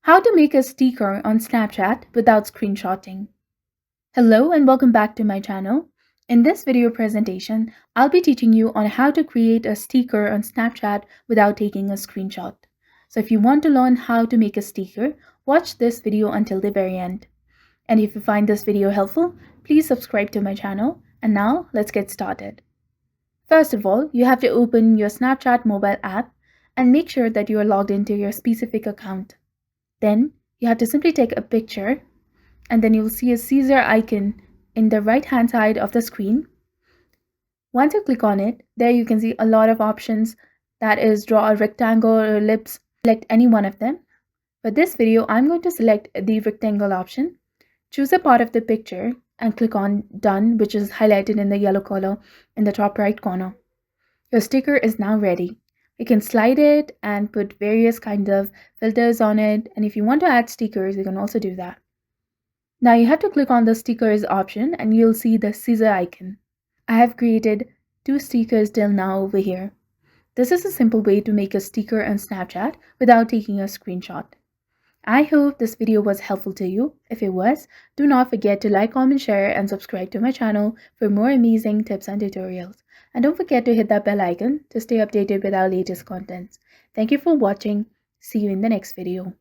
How to make a sticker on Snapchat without screenshotting. Hello and welcome back to my channel. In this video presentation, I'll be teaching you on how to create a sticker on Snapchat without taking a screenshot. So if you want to learn how to make a sticker, watch this video until the very end. And if you find this video helpful, please subscribe to my channel. And now let's get started. First of all, you have to open your Snapchat mobile app and make sure that you are logged into your specific account. Then you have to simply take a picture, and then you will see a Caesar icon in the right hand side of the screen. Once you click on it, there you can see a lot of options, that is draw a rectangle or ellipse. Select any one of them. For this video, I'm going to select the rectangle option. Choose a part of the picture and click on done, which is highlighted in the yellow color in the top right corner. Your sticker is now ready. You can slide it and put various kinds of filters on it, and if you want to add stickers, you can also do that. Now you have to click on the stickers option and you'll see the Caesar icon. I have created 2 stickers till now over here. This is a simple way to make a sticker on Snapchat without taking a screenshot. I hope this video was helpful to you. If it was, do not forget to like, comment, share, and subscribe to my channel for more amazing tips and tutorials. And don't forget to hit that bell icon to stay updated with our latest contents. Thank you for watching. See you in the next video.